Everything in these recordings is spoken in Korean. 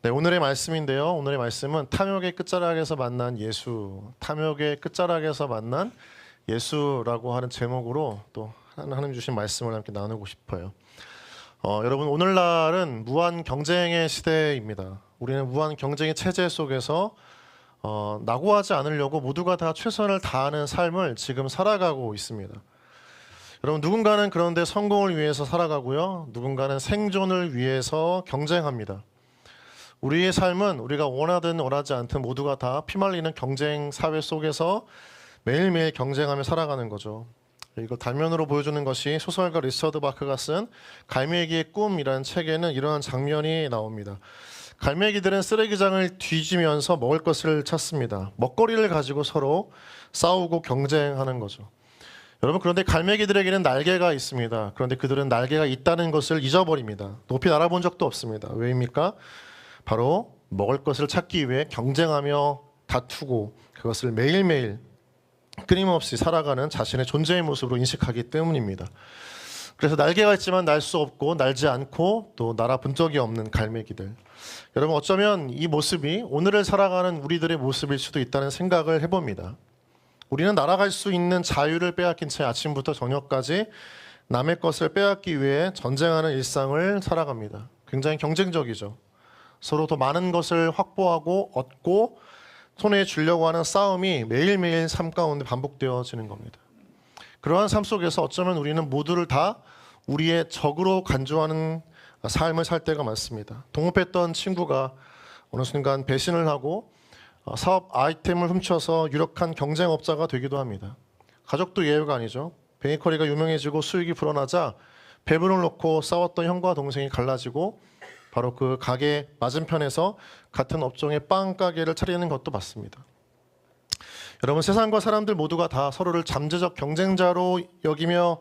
네, 오늘의 말씀인데요. 오늘의 말씀은 탐욕의 끝자락에서 만난 예수, 탐욕의 끝자락에서 만난 예수라고 하는 제목으로 또 하나님 주신 말씀을 함께 나누고 싶어요. 여러분, 오늘날은 무한 경쟁의 시대입니다. 우리는 무한 경쟁의 체제 속에서 낙오하지 않으려고 모두가 다 최선을 다하는 삶을 지금 살아가고 있습니다. 여러분, 누군가는 그런데 성공을 위해서 살아가고요, 누군가는 생존을 위해서 경쟁합니다. 우리의 삶은 우리가 원하든 원하지 않든 모두가 다 피말리는 경쟁 사회 속에서 매일매일 경쟁하며 살아가는 거죠. 이거 단면으로 보여주는 것이 소설가 리처드 바크가 쓴 갈매기의 꿈이라는 책에는 이러한 장면이 나옵니다. 갈매기들은 쓰레기장을 뒤지면서 먹을 것을 찾습니다. 먹거리를 가지고 서로 싸우고 경쟁하는 거죠. 여러분, 그런데 갈매기들에게는 날개가 있습니다. 그런데 그들은 날개가 있다는 것을 잊어버립니다. 높이 날아본 적도 없습니다. 왜입니까? 바로 먹을 것을 찾기 위해 경쟁하며 다투고 그것을 매일매일 끊임없이 살아가는 자신의 존재의 모습으로 인식하기 때문입니다. 그래서 날개가 있지만 날 수 없고 날지 않고 또 날아본 적이 없는 갈매기들. 여러분, 어쩌면 이 모습이 오늘을 살아가는 우리들의 모습일 수도 있다는 생각을 해봅니다. 우리는 날아갈 수 있는 자유를 빼앗긴 채 아침부터 저녁까지 남의 것을 빼앗기 위해 전쟁하는 일상을 살아갑니다. 굉장히 경쟁적이죠. 서로 더 많은 것을 확보하고 얻고 손에 쥐려고 하는 싸움이 매일매일 삶 가운데 반복되어지는 겁니다. 그러한 삶 속에서 어쩌면 우리는 모두를 다 우리의 적으로 간주하는 삶을 살 때가 많습니다. 동업했던 친구가 어느 순간 배신을 하고 사업 아이템을 훔쳐서 유력한 경쟁업자가 되기도 합니다. 가족도 예외가 아니죠. 베이커리가 유명해지고 수익이 불어나자 배분을 놓고 싸웠던 형과 동생이 갈라지고 바로 그 가게 맞은편에서 같은 업종의 빵 가게를 차리는 것도 맞습니다. 여러분, 세상과 사람들 모두가 다 서로를 잠재적 경쟁자로 여기며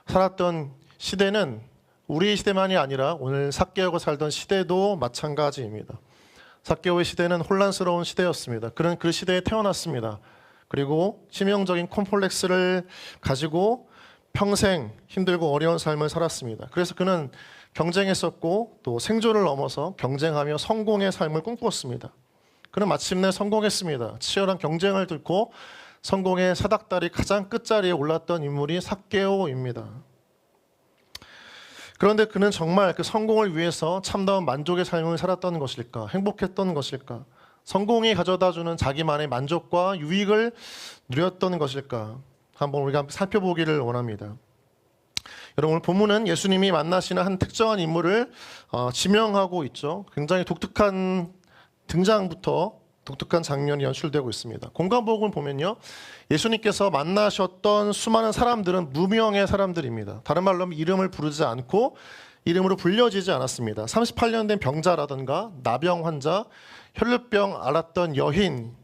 살았던 시대는 우리 시대만이 아니라 오늘 삭개오가 살던 시대도 마찬가지입니다. 삭개오의 시대는 혼란스러운 시대였습니다. 그는 그 시대에 태어났습니다. 그리고 치명적인 콤플렉스를 가지고 평생 힘들고 어려운 삶을 살았습니다. 그래서 그는 경쟁했었고 또 생존을 넘어서 경쟁하며 성공의 삶을 꿈꿨습니다. 그는 마침내 성공했습니다. 치열한 경쟁을 뚫고 성공의 사닥다리 가장 끝자리에 올랐던 인물이 삭개오입니다. 그런데 그는 정말 그 성공을 위해서 참다운 만족의 삶을 살았던 것일까? 행복했던 것일까? 성공이 가져다주는 자기만의 만족과 유익을 누렸던 것일까? 한번 우리가 살펴보기를 원합니다. 여러분, 오늘 본문은 예수님이 만나시는 한 특정한 인물을 지명하고 있죠. 굉장히 독특한 등장부터 독특한 장면이 연출되고 있습니다. 공간복음을 보면요, 예수님께서 만나셨던 수많은 사람들은 무명의 사람들입니다. 다른 말로 하면 이름을 부르지 않고 이름으로 불려지지 않았습니다. 38년 된 병자라든가 나병 환자, 혈루병 앓았던 여인,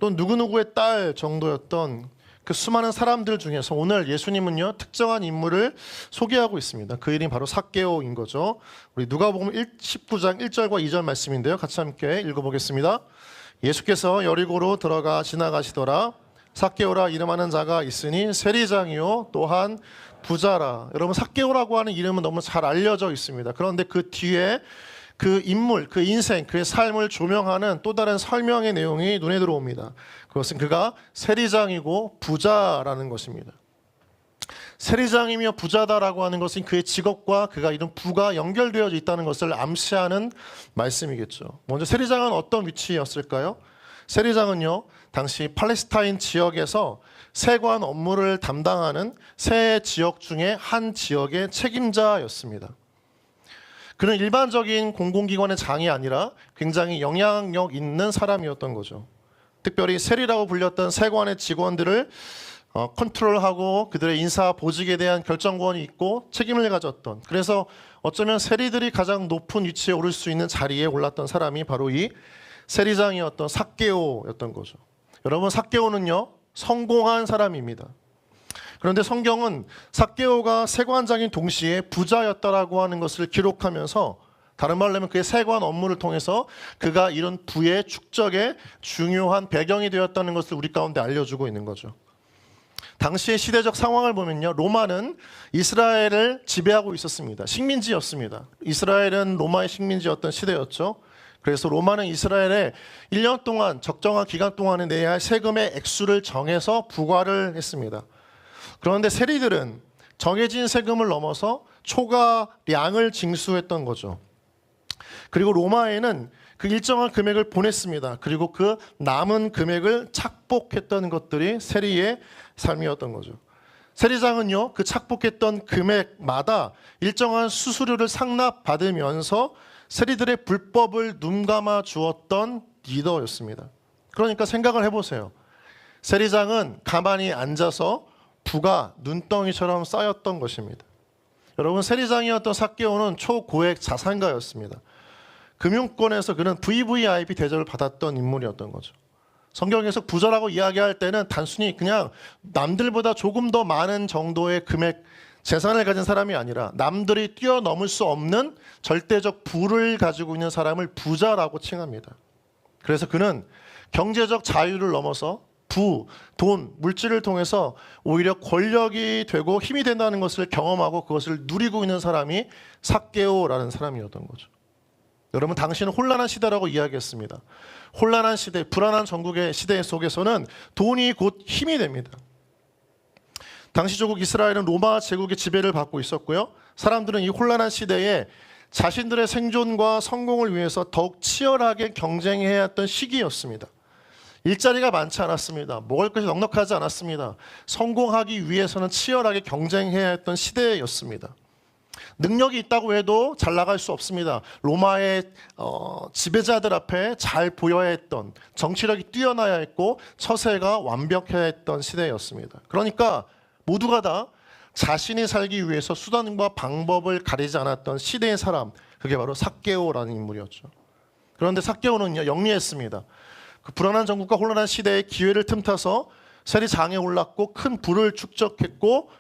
또 누구누구의 딸 정도였던 그 수많은 사람들 중에서 오늘 예수님은요, 특정한 인물을 소개하고 있습니다. 그 이름이 바로 삭개오인 거죠. 우리 누가복음 19장 1절과 2절 말씀인데요, 같이 함께 읽어보겠습니다. 예수께서 여리고로 들어가 지나가시더라. 삭개오라 이름하는 자가 있으니 세리장이요 또한 부자라. 여러분, 삭개오라고 하는 이름은 너무 잘 알려져 있습니다. 그런데 그 뒤에 그 인물, 그 인생, 그의 삶을 조명하는 또 다른 설명의 내용이 눈에 들어옵니다. 그것은 그가 세리장이고 부자라는 것입니다. 세리장이며 부자다라고 하는 것은 그의 직업과 그가 이룬 부가 연결되어 있다는 것을 암시하는 말씀이겠죠. 먼저 세리장은 어떤 위치였을까요? 세리장은요, 당시 팔레스타인 지역에서 세관 업무를 담당하는 세 지역 중에 한 지역의 책임자였습니다. 그는 일반적인 공공기관의 장이 아니라 굉장히 영향력 있는 사람이었던 거죠. 특별히 세리라고 불렸던 세관의 직원들을 컨트롤하고 그들의 인사 보직에 대한 결정권이 있고 책임을 가졌던, 그래서 어쩌면 세리들이 가장 높은 위치에 오를 수 있는 자리에 올랐던 사람이 바로 이 세리장이었던 삭개오였던 거죠. 여러분, 삭개오는요, 성공한 사람입니다. 그런데 성경은 삭개오가 세관장인 동시에 부자였다라고 하는 것을 기록하면서, 다른 말로 하면 그의 세관 업무를 통해서 그가 이런 부의 축적의 중요한 배경이 되었다는 것을 우리 가운데 알려주고 있는 거죠. 당시의 시대적 상황을 보면요, 로마는 이스라엘을 지배하고 있었습니다. 식민지였습니다. 이스라엘은 로마의 식민지였던 시대였죠. 그래서 로마는 이스라엘에 1년 동안 적정한 기간 동안에 내야 할 세금의 액수를 정해서 부과를 했습니다. 그런데 세리들은 정해진 세금을 넘어서 초과량을 징수했던 거죠. 그리고 로마에는 그 일정한 금액을 보냈습니다. 그리고 그 남은 금액을 착복했던 것들이 세리의 삶이었던 거죠. 세리장은요, 그 착복했던 금액마다 일정한 수수료를 상납받으면서 세리들의 불법을 눈감아 주었던 리더였습니다. 그러니까 생각을 해보세요. 세리장은 가만히 앉아서 부가 눈덩이처럼 쌓였던 것입니다. 여러분, 세리장이었던 삭개오는 초고액 자산가였습니다. 금융권에서 그는 VVIP 대접을 받았던 인물이었던 거죠. 성경에서 부자라고 이야기할 때는 단순히 그냥 남들보다 조금 더 많은 정도의 금액, 재산을 가진 사람이 아니라 남들이 뛰어넘을 수 없는 절대적 부를 가지고 있는 사람을 부자라고 칭합니다. 그래서 그는 경제적 자유를 넘어서 부, 돈, 물질을 통해서 오히려 권력이 되고 힘이 된다는 것을 경험하고 그것을 누리고 있는 사람이 삭개오라는 사람이었던 거죠. 여러분, 당시는 혼란한 시대라고 이야기했습니다. 혼란한 시대, 불안한 전국의 시대 속에서는 돈이 곧 힘이 됩니다. 당시 조국 이스라엘은 로마 제국의 지배를 받고 있었고요. 사람들은 이 혼란한 시대에 자신들의 생존과 성공을 위해서 더욱 치열하게 경쟁해야 했던 시기였습니다. 일자리가 많지 않았습니다. 먹을 것이 넉넉하지 않았습니다. 성공하기 위해서는 치열하게 경쟁해야 했던 시대였습니다. 능력이 있다고 해도 잘 나갈 수 없습니다. 로마의 지배자들 앞에 잘 보여야 했던, 정치력이 뛰어나야 했고 처세가 완벽해야 했던 시대였습니다. 그러니까 모두가 다 자신이 살기 위해서 수단과 방법을 가리지 않았던 시대의 사람, 그게 바로 삭개오라는 인물이었죠. 그런데 삭개오는요, 영리했습니다. 그 불안한 정국과 혼란한 시대의 기회를 틈타서 세리장에 올랐고 큰 부를 축적했고,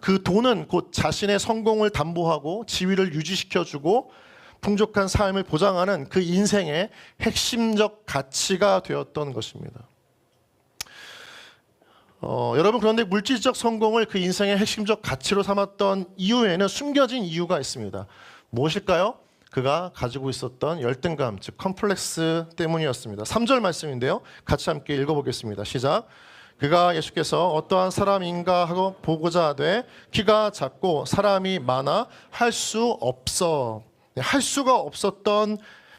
그 돈은 곧 자신의 성공을 담보하고 지위를 유지시켜주고 풍족한 삶을 보장하는 그 인생의 핵심적 가치가 되었던 것입니다. 여러분, 그런데 물질적 성공을 그 인생의 핵심적 가치로 삼았던 이유에는 숨겨진 이유가 있습니다. 무엇일까요? 그가 가지고 있었던 열등감, 즉 컴플렉스 때문이었습니다. 3절 말씀인데요, 같이 함께 읽어보겠습니다. 시작. 그가 예수께서 어떠한 사람인가 하고 보고자 하되 키가 작고 사람이 많아 할 수 없어. 할 수가 없었던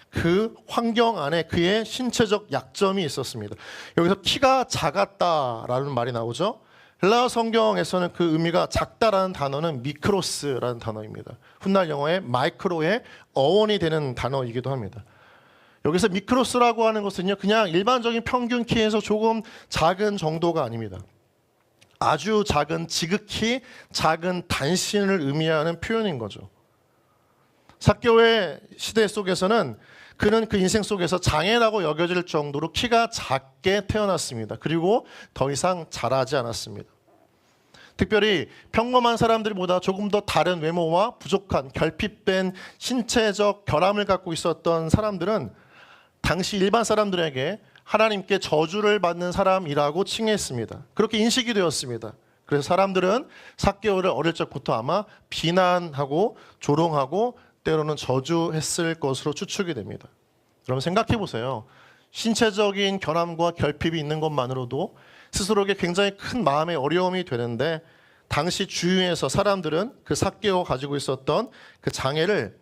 그 환경 안에 그의 신체적 약점이 있었습니다. 여기서 키가 작았다라는 말이 나오죠. 헬라어 성경에서는 그 의미가 작다라는 단어는 미크로스라는 단어입니다. 훗날 영어의 마이크로의 어원이 되는 단어이기도 합니다. 여기서 미크로스라고 하는 것은요, 그냥 일반적인 평균 키에서 조금 작은 정도가 아닙니다. 아주 작은, 지극히 작은 단신을 의미하는 표현인 거죠. 삭개오의 시대 속에서는 그는 그 인생 속에서 장애라고 여겨질 정도로 키가 작게 태어났습니다. 그리고 더 이상 자라지 않았습니다. 특별히 평범한 사람들보다 조금 더 다른 외모와 부족한 결핍된 신체적 결함을 갖고 있었던 사람들은 당시 일반 사람들에게 하나님께 저주를 받는 사람이라고 칭했습니다. 그렇게 인식이 되었습니다. 그래서 사람들은 삭개오를 어릴 적부터 아마 비난하고 조롱하고 때로는 저주했을 것으로 추측이 됩니다. 여러분, 생각해 보세요. 신체적인 결함과 결핍이 있는 것만으로도 스스로에게 굉장히 큰 마음의 어려움이 되는데, 당시 주위에서 사람들은 그 삭개오가 가지고 있었던 그 장애를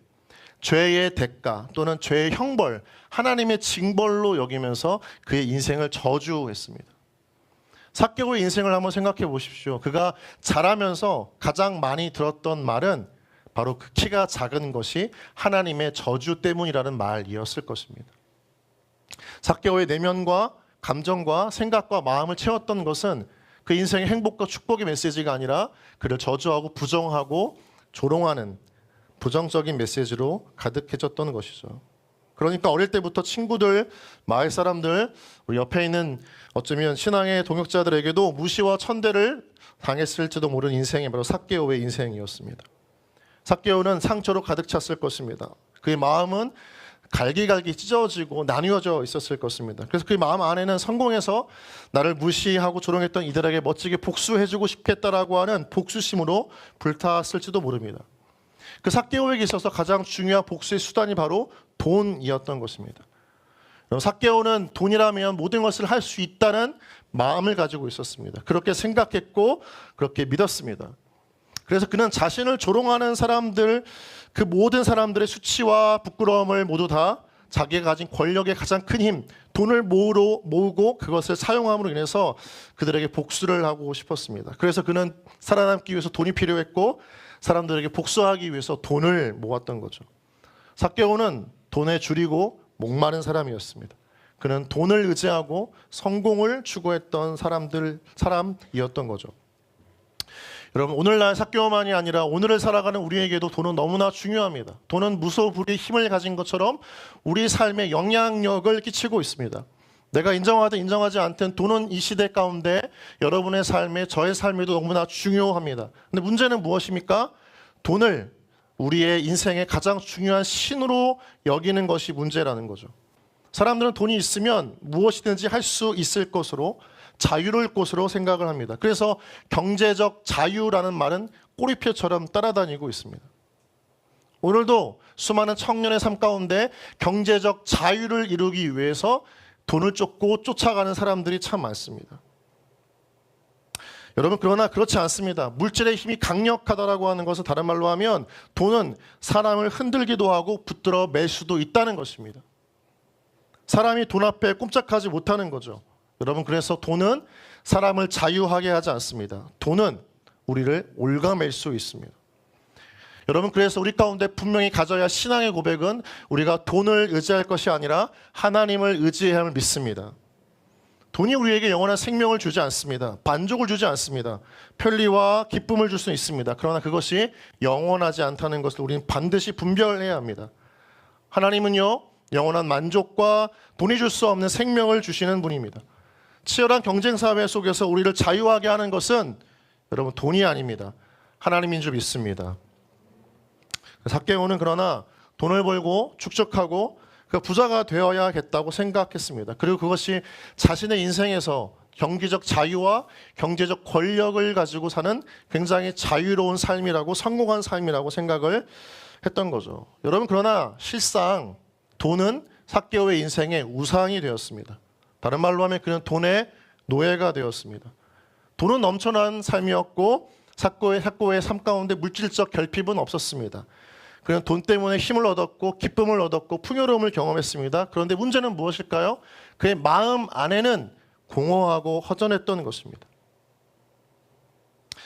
죄의 대가 또는 죄의 형벌, 하나님의 징벌로 여기면서 그의 인생을 저주했습니다. 삭개오의 인생을 한번 생각해 보십시오. 그가 자라면서 가장 많이 들었던 말은 바로 그 키가 작은 것이 하나님의 저주 때문이라는 말이었을 것입니다. 삭개오의 내면과 감정과 생각과 마음을 채웠던 것은 그 인생의 행복과 축복의 메시지가 아니라 그를 저주하고 부정하고 조롱하는 부정적인 메시지로 가득해졌던 것이죠. 그러니까 어릴 때부터 친구들, 마을 사람들, 우리 옆에 있는 어쩌면 신앙의 동역자들에게도 무시와 천대를 당했을지도 모르는 인생이 바로 삭개오의 인생이었습니다. 삭개오는 상처로 가득 찼을 것입니다. 그의 마음은 갈기갈기 찢어지고 나뉘어져 있었을 것입니다. 그래서 그의 마음 안에는 성공해서 나를 무시하고 조롱했던 이들에게 멋지게 복수해주고 싶겠다라고 하는 복수심으로 불탔을지도 모릅니다. 그 삭개오에게 있어서 가장 중요한 복수의 수단이 바로 돈이었던 것입니다. 삭개오는 돈이라면 모든 것을 할 수 있다는 마음을 가지고 있었습니다. 그렇게 생각했고 그렇게 믿었습니다. 그래서 그는 자신을 조롱하는 사람들, 그 모든 사람들의 수치와 부끄러움을 모두 다 자기가 가진 권력의 가장 큰 힘, 돈을 모으고 그것을 사용함으로 인해서 그들에게 복수를 하고 싶었습니다. 그래서 그는 살아남기 위해서 돈이 필요했고 사람들에게 복수하기 위해서 돈을 모았던 거죠. 삭개오는 돈에 줄이고 목마른 사람이었습니다. 그는 돈을 의지하고 성공을 추구했던 사람이었던 거죠. 여러분, 오늘날 삭개오만이 아니라 오늘을 살아가는 우리에게도 돈은 너무나 중요합니다. 돈은 무소불위의 힘을 가진 것처럼 우리 삶에 영향력을 끼치고 있습니다. 내가 인정하든 인정하지 않든 돈은 이 시대 가운데 여러분의 삶에, 저의 삶에도 너무나 중요합니다. 근데 문제는 무엇입니까? 돈을 우리의 인생의 가장 중요한 신으로 여기는 것이 문제라는 거죠. 사람들은 돈이 있으면 무엇이든지 할 수 있을 것으로, 자유로울 것으로 생각을 합니다. 그래서 경제적 자유라는 말은 꼬리표처럼 따라다니고 있습니다. 오늘도 수많은 청년의 삶 가운데 경제적 자유를 이루기 위해서 돈을 쫓고 쫓아가는 사람들이 참 많습니다. 여러분, 그러나 그렇지 않습니다. 물질의 힘이 강력하다라고 하는 것은 다른 말로 하면 돈은 사람을 흔들기도 하고 붙들어 맬 수도 있다는 것입니다. 사람이 돈 앞에 꼼짝하지 못하는 거죠. 여러분, 그래서 돈은 사람을 자유하게 하지 않습니다. 돈은 우리를 올가맬 수 있습니다. 여러분, 그래서 우리 가운데 분명히 가져야 할 신앙의 고백은 우리가 돈을 의지할 것이 아니라 하나님을 의지해야 함을 믿습니다. 돈이 우리에게 영원한 생명을 주지 않습니다. 만족을 주지 않습니다. 편리와 기쁨을 줄 수 있습니다. 그러나 그것이 영원하지 않다는 것을 우리는 반드시 분별해야 합니다. 하나님은요, 영원한 만족과 돈이 줄 수 없는 생명을 주시는 분입니다. 치열한 경쟁사회 속에서 우리를 자유하게 하는 것은 여러분, 돈이 아닙니다. 하나님인 줄 믿습니다. 삭개오는 그러나 돈을 벌고 축적하고 그 부자가 되어야겠다고 생각했습니다. 그리고 그것이 자신의 인생에서 경제적 자유와 경제적 권력을 가지고 사는 굉장히 자유로운 삶이라고, 성공한 삶이라고 생각을 했던 거죠. 여러분, 그러나 실상 돈은 삭개오의 인생의 우상이 되었습니다. 다른 말로 하면 그는 돈의 노예가 되었습니다. 돈은 넘쳐난 삶이었고 삭개오의 삶 가운데 물질적 결핍은 없었습니다. 그는 돈 때문에 힘을 얻었고 기쁨을 얻었고 풍요로움을 경험했습니다. 그런데 문제는 무엇일까요? 그의 마음 안에는 공허하고 허전했던 것입니다.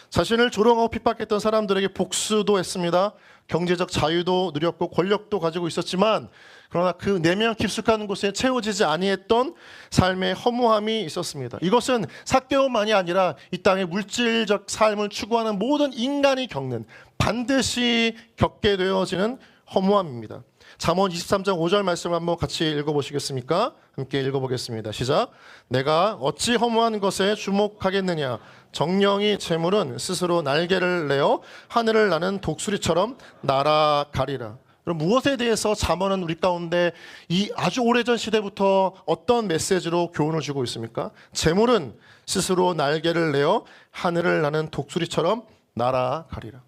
자신을 조롱하고 핍박했던 사람들에게 복수도 했습니다. 경제적 자유도 누렸고 권력도 가지고 있었지만 그러나 그 내면 깊숙한 곳에 채워지지 아니했던 삶의 허무함이 있었습니다. 이것은 삭개오만이 아니라 이 땅의 물질적 삶을 추구하는 모든 인간이 겪는, 반드시 겪게 되어지는 허무함입니다. 잠언 23장 5절 말씀을 한번 같이 읽어보시겠습니까? 함께 읽어보겠습니다. 시작. 내가 어찌 허무한 것에 주목하겠느냐. 정령이 재물은 스스로 날개를 내어 하늘을 나는 독수리처럼 날아가리라. 무엇에 대해서 잠언은 우리 가운데 이 아주 오래전 시대부터 어떤 메시지로 교훈을 주고 있습니까? 재물은 스스로 날개를 내어 하늘을 나는 독수리처럼 날아가리라.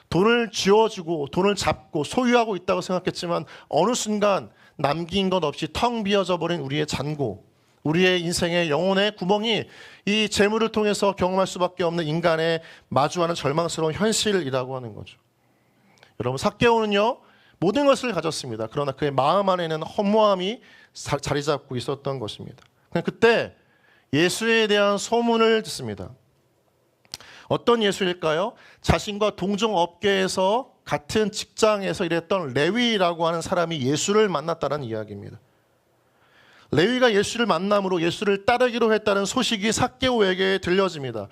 돈을 쥐어주고 돈을 잡고 소유하고 있다고 생각했지만 어느 순간 남긴 것 없이 텅 비어져 버린 우리의 잔고, 우리의 인생의 영혼의 구멍이 이 재물을 통해서 경험할 수밖에 없는 인간의 마주하는 절망스러운 현실이라고 하는 거죠. 여러분, 삭개오는요 모든 것을 가졌습니다. 그러나 그의 마음 안에는 허무함이 자리 잡고 있었던 것입니다. 그때 예수에 대한 소문을 듣습니다. 어떤 예수일까요? 자신과 동종 업계에서 같은 직장에서 일했던 레위라고 하는 사람이 예수를 만났다는 이야기입니다. 레위가 예수를 만남으로 예수를 따르기로 했다는 소식이 삭개오에게 들려집니다.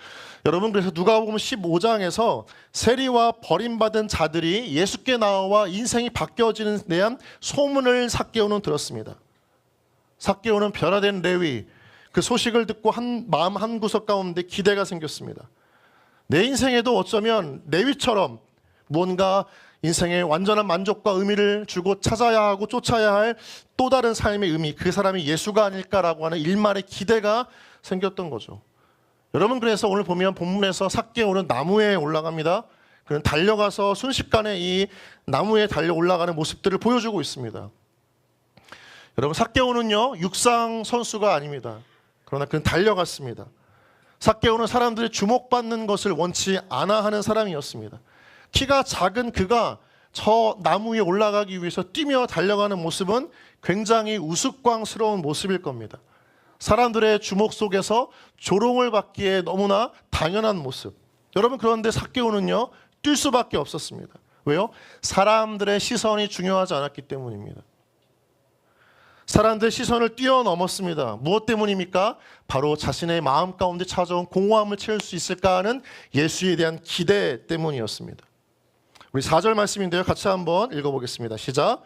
여러분, 그래서 누가복음 15장에서 세리와 버림받은 자들이 예수께 나와 인생이 바뀌어지는 데 대한 소문을 삭개오는 들었습니다. 삭개오는 변화된 레위, 그 소식을 듣고 마음 한 구석 가운데 기대가 생겼습니다. 내 인생에도 어쩌면 레위처럼 무언가 인생의 완전한 만족과 의미를 주고 찾아야 하고 쫓아야 할 또 다른 삶의 의미, 그 사람이 예수가 아닐까라고 하는 일말의 기대가 생겼던 거죠. 여러분, 그래서 오늘 보면 본문에서 삭개오는 나무에 올라갑니다. 그는 달려가서 순식간에 이 나무에 달려 올라가는 모습들을 보여주고 있습니다. 여러분, 삭개오는요 육상 선수가 아닙니다. 그러나 그는 달려갔습니다. 삭개오는 사람들이 주목받는 것을 원치 않아 하는 사람이었습니다. 키가 작은 그가 저 나무 위에 올라가기 위해서 뛰며 달려가는 모습은 굉장히 우스꽝스러운 모습일 겁니다. 사람들의 주목 속에서 조롱을 받기에 너무나 당연한 모습. 여러분, 그런데 삭개오는요 뛸 수밖에 없었습니다. 왜요? 사람들의 시선이 중요하지 않았기 때문입니다. 사람들의 시선을 뛰어넘었습니다. 무엇 때문입니까? 바로 자신의 마음 가운데 찾아온 공허함을 채울 수 있을까 하는 예수에 대한 기대 때문이었습니다. 우리 4절 말씀인데요, 같이 한번 읽어보겠습니다. 시작.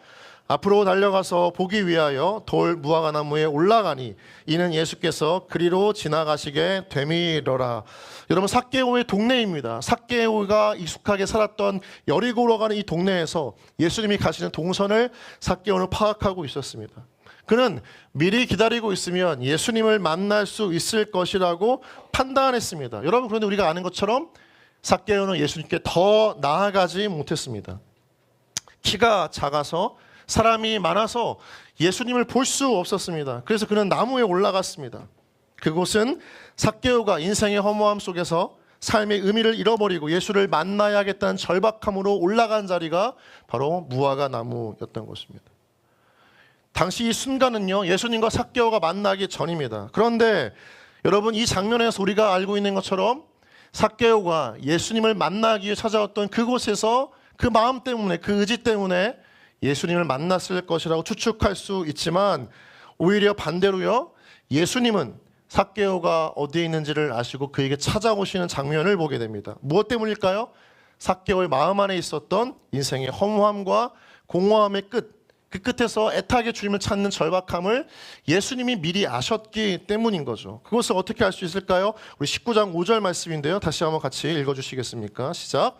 앞으로 달려가서 보기 위하여 돌 무화과 나무에 올라가니 이는 예수께서 그리로 지나가시게 됨이러라. 여러분, 삭개오의 동네입니다. 삭개오가 익숙하게 살았던 여리고로 가는 이 동네에서 예수님이 가시는 동선을 삭개오는 파악하고 있었습니다. 그는 미리 기다리고 있으면 예수님을 만날 수 있을 것이라고 판단했습니다. 여러분, 그런데 우리가 아는 것처럼 삭개오는 예수님께 더 나아가지 못했습니다. 키가 작아서 사람이 많아서 예수님을 볼 수 없었습니다. 그래서 그는 나무에 올라갔습니다. 그곳은 삭개오가 인생의 허무함 속에서 삶의 의미를 잃어버리고 예수를 만나야겠다는 절박함으로 올라간 자리가 바로 무화과 나무였던 것입니다. 당시 이 순간은요 예수님과 삭개오가 만나기 전입니다. 그런데 여러분, 이 장면에서 우리가 알고 있는 것처럼 삭개오가 예수님을 만나기 위해 찾아왔던 그곳에서 그 마음 때문에, 그 의지 때문에 예수님을 만났을 것이라고 추측할 수 있지만, 오히려 반대로요 예수님은 삭개오가 어디에 있는지를 아시고 그에게 찾아오시는 장면을 보게 됩니다. 무엇 때문일까요? 삭개오의 마음 안에 있었던 인생의 허무함과 공허함의 끝, 그 끝에서 애타게 주님을 찾는 절박함을 예수님이 미리 아셨기 때문인 거죠. 그것을 어떻게 알 수 있을까요? 우리 19장 5절 말씀인데요, 다시 한번 같이 읽어주시겠습니까? 시작.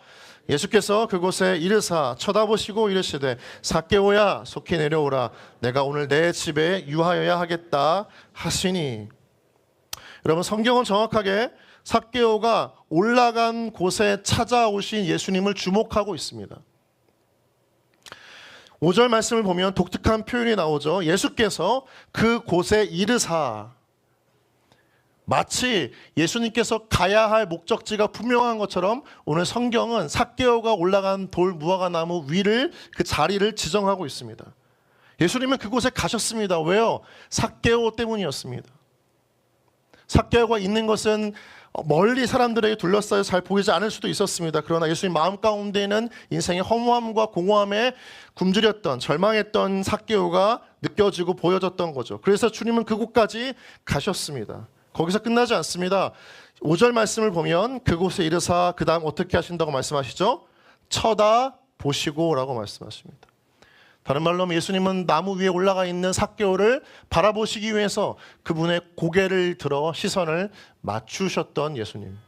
예수께서 그곳에 이르사 쳐다보시고 이르시되 삭개오야 속히 내려오라, 내가 오늘 내 집에 유하여야 하겠다 하시니. 여러분, 성경은 정확하게 삭개오가 올라간 곳에 찾아오신 예수님을 주목하고 있습니다. 5절 말씀을 보면 독특한 표현이 나오죠. 예수께서 그 곳에 이르사. 마치 예수님께서 가야 할 목적지가 분명한 것처럼 오늘 성경은 삭개오가 올라간 돌 무화과 나무 위를, 그 자리를 지정하고 있습니다. 예수님은 그곳에 가셨습니다. 왜요? 삭개오 때문이었습니다. 삭개오가 있는 것은 멀리 사람들에게 둘러싸여 잘 보이지 않을 수도 있었습니다. 그러나 예수님 마음 가운데는 인생의 허무함과 공허함에 굶주렸던, 절망했던 삭개오가 느껴지고 보여졌던 거죠. 그래서 주님은 그곳까지 가셨습니다. 거기서 끝나지 않습니다. 5절 말씀을 보면 그곳에 이르사 그 다음 어떻게 하신다고 말씀하시죠? 쳐다보시고 라고 말씀하십니다. 다른 말로 하면 예수님은 나무 위에 올라가 있는 삭개오를 바라보시기 위해서 그분의 고개를 들어 시선을 맞추셨던 예수님.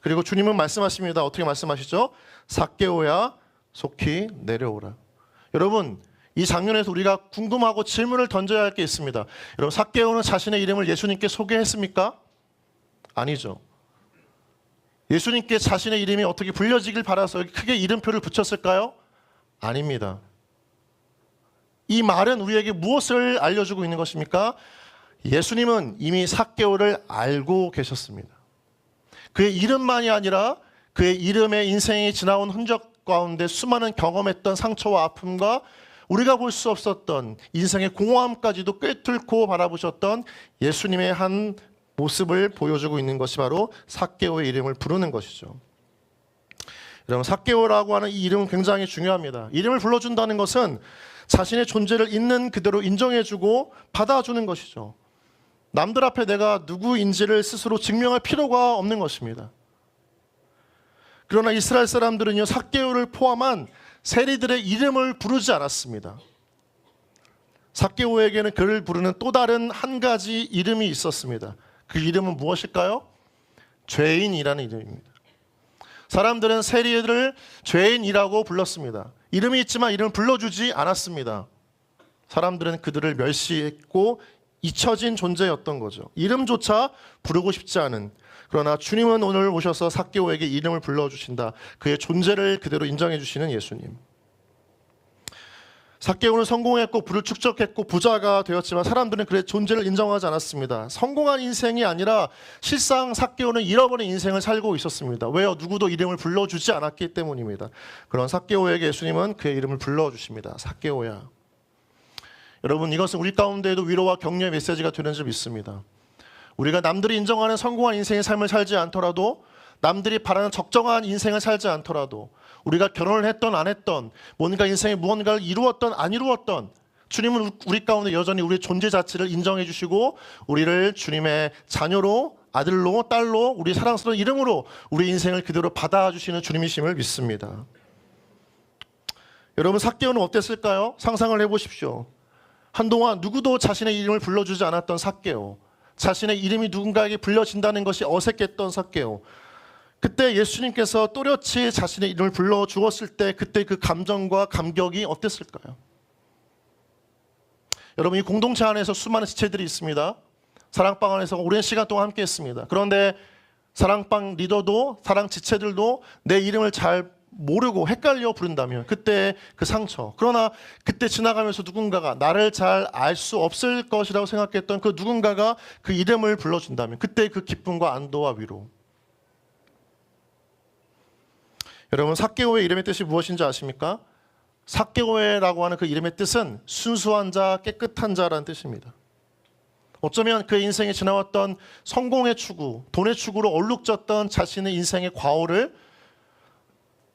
그리고 주님은 말씀하십니다. 어떻게 말씀하시죠? 삭개오야 속히 내려오라. 여러분, 이 장면에서 우리가 궁금하고 질문을 던져야 할 게 있습니다. 여러분, 삭개오는 자신의 이름을 예수님께 소개했습니까? 아니죠. 예수님께 자신의 이름이 어떻게 불려지길 바라서 크게 이름표를 붙였을까요? 아닙니다. 이 말은 우리에게 무엇을 알려주고 있는 것입니까? 예수님은 이미 삭개오를 알고 계셨습니다. 그의 이름만이 아니라 그의 이름에 인생이 지나온 흔적 가운데 수많은 경험했던 상처와 아픔과 우리가 볼 수 없었던 인생의 공허함까지도 꿰뚫고 바라보셨던 예수님의 한 모습을 보여주고 있는 것이 바로 삭개오의 이름을 부르는 것이죠. 여러분, 삭개오라고 하는 이 이름은 굉장히 중요합니다. 이름을 불러준다는 것은 자신의 존재를 있는 그대로 인정해주고 받아주는 것이죠. 남들 앞에 내가 누구인지를 스스로 증명할 필요가 없는 것입니다. 그러나 이스라엘 사람들은요, 삭개오를 포함한 세리들의 이름을 부르지 않았습니다. 삭개오에게는 그를 부르는 또 다른 한 가지 이름이 있었습니다. 그 이름은 무엇일까요? 죄인이라는 이름입니다. 사람들은 세리들을 죄인이라고 불렀습니다. 이름이 있지만 이름을 불러주지 않았습니다. 사람들은 그들을 멸시했고 잊혀진 존재였던 거죠. 이름조차 부르고 싶지 않은, 그러나 주님은 오늘 오셔서 삭개오에게 이름을 불러주신다. 그의 존재를 그대로 인정해 주시는 예수님. 삭개오는 성공했고 부를 축적했고 부자가 되었지만 사람들은 그의 존재를 인정하지 않았습니다. 성공한 인생이 아니라 실상 삭개오는 잃어버린 인생을 살고 있었습니다. 왜요? 누구도 이름을 불러주지 않았기 때문입니다. 그런 삭개오에게 예수님은 그의 이름을 불러주십니다. 삭개오야. 여러분, 이것은 우리 가운데에도 위로와 격려의 메시지가 되는 줄 믿습니다. 우리가 남들이 인정하는 성공한 인생의 삶을 살지 않더라도, 남들이 바라는 적정한 인생을 살지 않더라도, 우리가 결혼을 했던 안 했던, 뭔가 인생에 무언가를 이루었던 안 이루었던, 주님은 우리 가운데 여전히 우리의 존재 자체를 인정해 주시고 우리를 주님의 자녀로, 아들로, 딸로, 우리 사랑스러운 이름으로 우리 인생을 그대로 받아주시는 주님이심을 믿습니다. 여러분, 삭개오는 어땠을까요? 상상을 해보십시오. 한동안 누구도 자신의 이름을 불러주지 않았던 삭개오, 자신의 이름이 누군가에게 불려진다는 것이 어색했던 삭개오, 그때 예수님께서 또렷이 자신의 이름을 불러주었을 때 그때 그 감정과 감격이 어땠을까요? 여러분, 이 공동체 안에서 수많은 지체들이 있습니다. 사랑방 안에서 오랜 시간 동안 함께 했습니다. 그런데 사랑방 리더도 사랑 지체들도 내 이름을 잘 모르고 헷갈려 부른다면 그때 그 상처, 그러나 그때 지나가면서 누군가가 나를 잘 알 수 없을 것이라고 생각했던 그 누군가가 그 이름을 불러준다면 그때 그 기쁨과 안도와 위로. 여러분, 삭개오의 이름의 뜻이 무엇인지 아십니까? 삭개오라고 하는 그 이름의 뜻은 순수한 자, 깨끗한 자라는 뜻입니다. 어쩌면 그 인생에 지나왔던 성공의 추구, 돈의 추구로 얼룩졌던 자신의 인생의 과오를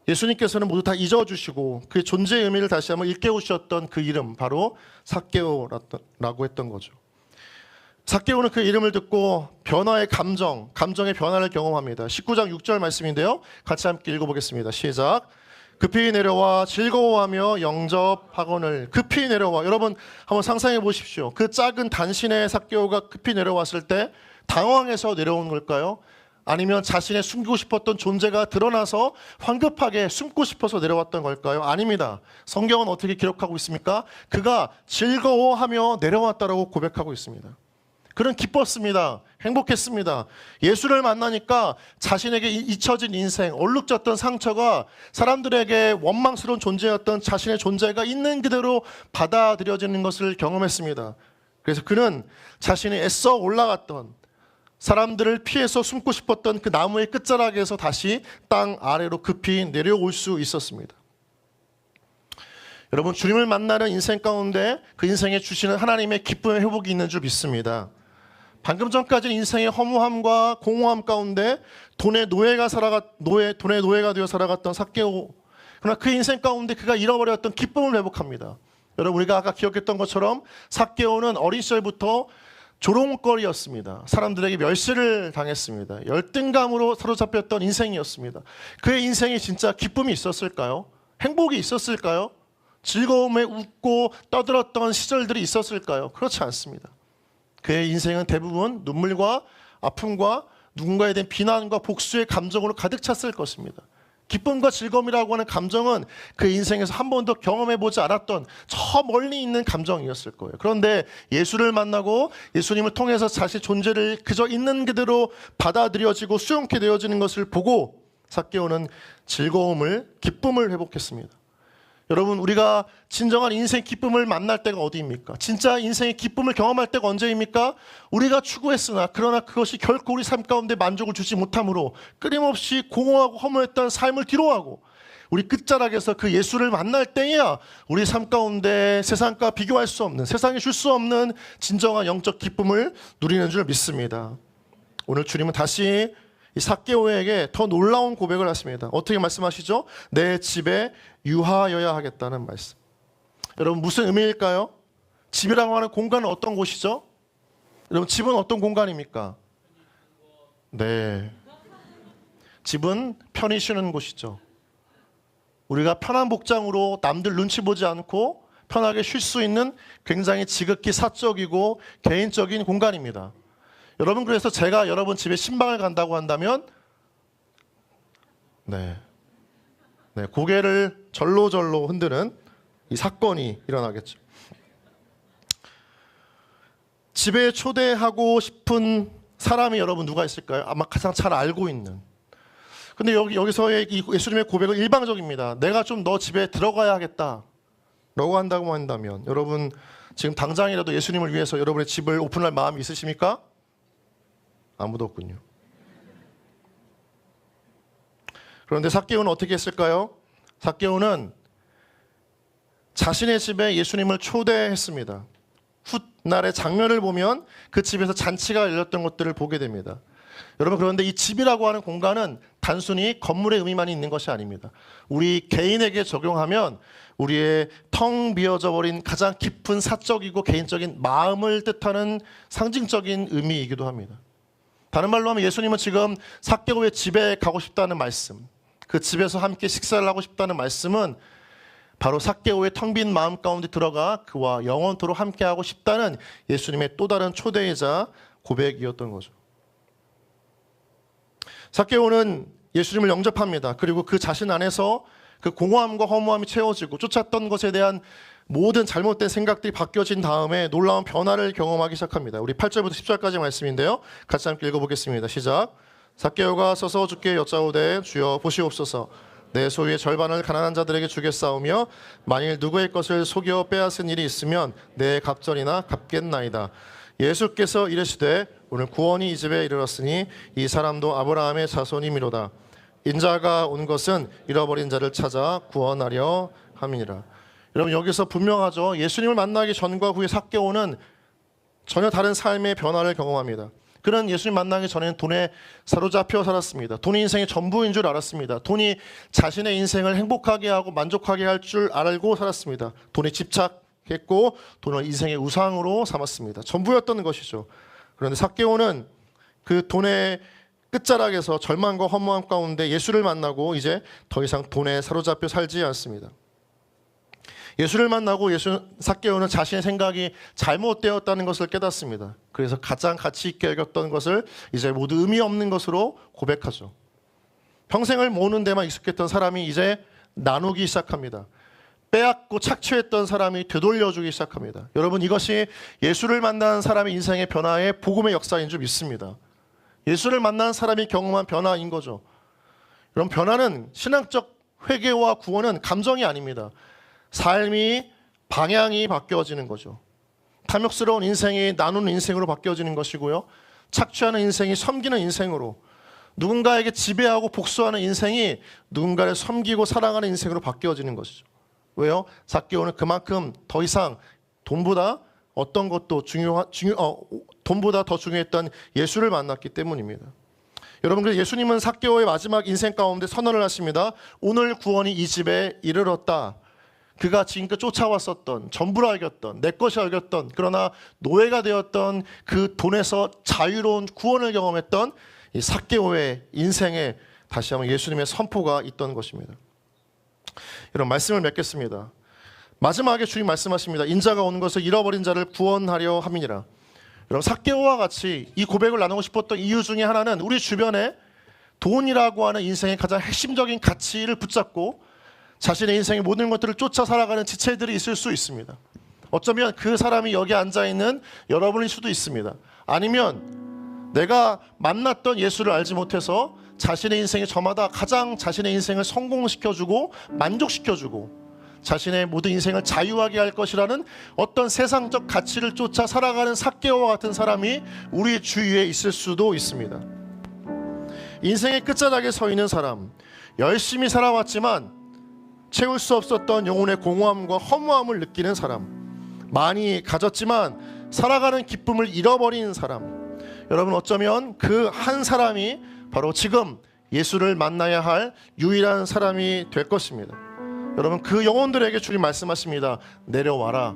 예수님께서는 모두 다 잊어주시고 그의 존재의 의미를 다시 한번 일깨우셨던 그 이름, 바로 삭개오라고 했던 거죠. 삭개오는 그 이름을 듣고 변화의 감정의 변화를 경험합니다. 19장 6절 말씀인데요, 같이 함께 읽어보겠습니다. 시작. 급히 내려와 즐거워하며 영접하거늘. 급히 내려와. 여러분, 한번 상상해 보십시오. 그 작은 단신의 삭개오가 급히 내려왔을 때 당황해서 내려오는 걸까요? 아니면 자신의 숨기고 싶었던 존재가 드러나서 황급하게 숨고 싶어서 내려왔던 걸까요? 아닙니다. 성경은 어떻게 기록하고 있습니까? 그가 즐거워하며 내려왔다라고 고백하고 있습니다. 그는 기뻤습니다. 행복했습니다. 예수를 만나니까 자신에게 잊혀진 인생, 얼룩졌던 상처가 사람들에게 원망스러운 존재였던 자신의 존재가 있는 그대로 받아들여지는 것을 경험했습니다. 그래서 그는 자신이 애써 올라갔던, 사람들을 피해서 숨고 싶었던 그 나무의 끝자락에서 다시 땅 아래로 급히 내려올 수 있었습니다. 여러분, 주님을 만나는 인생 가운데 그 인생에 주시는 하나님의 기쁨의 회복이 있는 줄 믿습니다. 방금 전까지는 인생의 허무함과 공허함 가운데 돈의 노예가 되어 살아갔던 삭개오, 그러나 그 인생 가운데 그가 잃어버렸던 기쁨을 회복합니다. 여러분, 우리가 아까 기억했던 것처럼 삭개오는 어린 시절부터 조롱거리였습니다. 사람들에게 멸시를 당했습니다. 열등감으로 사로잡혔던 인생이었습니다. 그의 인생에 진짜 기쁨이 있었을까요? 행복이 있었을까요? 즐거움에 웃고 떠들었던 시절들이 있었을까요? 그렇지 않습니다. 그의 인생은 대부분 눈물과 아픔과 누군가에 대한 비난과 복수의 감정으로 가득 찼을 것입니다. 기쁨과 즐거움이라고 하는 감정은 그 인생에서 한 번도 경험해보지 않았던 저 멀리 있는 감정이었을 거예요. 그런데 예수를 만나고 예수님을 통해서 자신의 존재를 그저 있는 그대로 받아들여지고 수용케 되어지는 것을 보고 삭개오는 즐거움을, 기쁨을 회복했습니다. 여러분, 우리가 진정한 인생 기쁨을 만날 때가 어디입니까? 진짜 인생의 기쁨을 경험할 때가 언제입니까? 우리가 추구했으나 그러나 그것이 결코 우리 삶 가운데 만족을 주지 못하므로 끊임없이 공허하고 허무했던 삶을 뒤로하고 우리 끝자락에서 그 예수를 만날 때야 우리 삶 가운데 세상과 비교할 수 없는, 세상이 줄 수 없는 진정한 영적 기쁨을 누리는 줄 믿습니다. 오늘 주님은 다시 이 삭개오에게 더 놀라운 고백을 하십니다. 어떻게 말씀하시죠? 내 집에 유하여야 하겠다는 말씀. 여러분, 무슨 의미일까요? 집이라고 하는 공간은 어떤 곳이죠? 여러분, 집은 어떤 공간입니까? 네, 집은 편히 쉬는 곳이죠. 우리가 편한 복장으로 남들 눈치 보지 않고 편하게 쉴 수 있는 굉장히 지극히 사적이고 개인적인 공간입니다. 여러분, 그래서 제가 여러분 집에 신방을 간다고 한다면 고개를 절로절로 흔드는 이 사건이 일어나겠죠. 집에 초대하고 싶은 사람이 여러분 누가 있을까요? 아마 가장 잘 알고 있는. 근데 여기서의 이 예수님의 고백은 일방적입니다. 내가 좀 너 집에 들어가야 하겠다 라고 한다고 한다면 여러분 지금 당장이라도 예수님을 위해서 여러분의 집을 오픈할 마음이 있으십니까? 아무도 없군요. 그런데 삭개오는 어떻게 했을까요? 삭개오는 자신의 집에 예수님을 초대했습니다. 훗날의 장면을 보면 그 집에서 잔치가 열렸던 것들을 보게 됩니다. 여러분, 그런데 이 집이라고 하는 공간은 단순히 건물의 의미만 있는 것이 아닙니다. 우리 개인에게 적용하면 우리의 텅 비어져 버린 가장 깊은 사적이고 개인적인 마음을 뜻하는 상징적인 의미이기도 합니다. 다른 말로 하면 예수님은 지금 삭개오의 집에 가고 싶다는 말씀, 그 집에서 함께 식사를 하고 싶다는 말씀은 바로 삭개오의 텅 빈 마음 가운데 들어가 그와 영원토록 함께하고 싶다는 예수님의 또 다른 초대이자 고백이었던 거죠. 삭개오는 예수님을 영접합니다. 그리고 그 자신 안에서 그 공허함과 허무함이 채워지고 쫓았던 것에 대한 모든 잘못된 생각들이 바뀌어진 다음에 놀라운 변화를 경험하기 시작합니다. 우리 8절부터 10절까지 말씀인데요. 같이 함께 읽어보겠습니다. 시작. 삭개오가 서서 주께 여짜오되 주여 보시옵소서. 내 소유의 절반을 가난한 자들에게 주겠사오며 만일 누구의 것을 속여 빼앗은 일이 있으면 내 갑절이나 갚겠나이다. 예수께서 이르시되 오늘 구원이 이 집에 이르렀으니 이 사람도 아브라함의 자손이미로다. 인자가 온 것은 잃어버린 자를 찾아 구원하려 함이니라. 여러분, 여기서 분명하죠. 예수님을 만나기 전과 후에 삭개오는 전혀 다른 삶의 변화를 경험합니다. 그는 예수님 만나기 전에는 돈에 사로잡혀 살았습니다. 돈이 인생의 전부인 줄 알았습니다. 돈이 자신의 인생을 행복하게 하고 만족하게 할 줄 알고 살았습니다. 돈에 집착했고 돈을 인생의 우상으로 삼았습니다. 전부였던 것이죠. 그런데 삭개오는 그 돈의 끝자락에서 절망과 허무함 가운데 예수를 만나고 이제 더 이상 돈에 사로잡혀 살지 않습니다. 예수를 만나고 삭개오는 자신의 생각이 잘못되었다는 것을 깨닫습니다. 그래서 가장 가치 있게 여겼던 것을 이제 모두 의미 없는 것으로 고백하죠. 평생을 모으는 데만 익숙했던 사람이 이제 나누기 시작합니다. 빼앗고 착취했던 사람이 되돌려주기 시작합니다. 여러분, 이것이 예수를 만난 사람의 인생의 변화의 복음의 역사인 줄 믿습니다. 예수를 만난 사람이 경험한 변화인 거죠. 그럼 변화는 신앙적 회개와 구원은 감정이 아닙니다. 삶이 방향이 바뀌어지는 거죠. 탐욕스러운 인생이 나누는 인생으로 바뀌어지는 것이고요. 착취하는 인생이 섬기는 인생으로, 누군가에게 지배하고 복수하는 인생이 누군가를 섬기고 사랑하는 인생으로 바뀌어지는 것이죠. 왜요? 삭개오는 그만큼 더 이상 돈보다 어떤 것도 돈보다 더 중요했던 예수를 만났기 때문입니다. 여러분, 그래서 예수님은 삭개오의 마지막 인생 가운데 선언을 하십니다. 오늘 구원이 이 집에 이르렀다. 그가 지금껏 쫓아왔었던, 전부라 여겼던, 내 것이 여겼던, 그러나 노예가 되었던 그 돈에서 자유로운 구원을 경험했던 이 삭개오의 인생에 다시 한번 예수님의 선포가 있던 것입니다. 여러분, 말씀을 맺겠습니다. 마지막에 주님 말씀하십니다. 인자가 오는 것을 잃어버린 자를 구원하려 함이니라. 여러분, 삭개오와 같이 이 고백을 나누고 싶었던 이유 중에 하나는 우리 주변에 돈이라고 하는 인생의 가장 핵심적인 가치를 붙잡고 자신의 인생의 모든 것들을 쫓아 살아가는 지체들이 있을 수 있습니다. 어쩌면 그 사람이 여기 앉아있는 여러분일 수도 있습니다. 아니면 내가 만났던 예수를 알지 못해서 자신의 인생에 저마다 가장 자신의 인생을 성공시켜주고 만족시켜주고 자신의 모든 인생을 자유하게 할 것이라는 어떤 세상적 가치를 쫓아 살아가는 삭개오와 같은 사람이 우리 주위에 있을 수도 있습니다. 인생의 끝자락에 서 있는 사람, 열심히 살아왔지만 채울 수 없었던 영혼의 공허함과 허무함을 느끼는 사람, 많이 가졌지만 살아가는 기쁨을 잃어버린 사람, 여러분, 어쩌면 그 한 사람이 바로 지금 예수를 만나야 할 유일한 사람이 될 것입니다. 여러분, 그 영혼들에게 주님 말씀하십니다. 내려와라.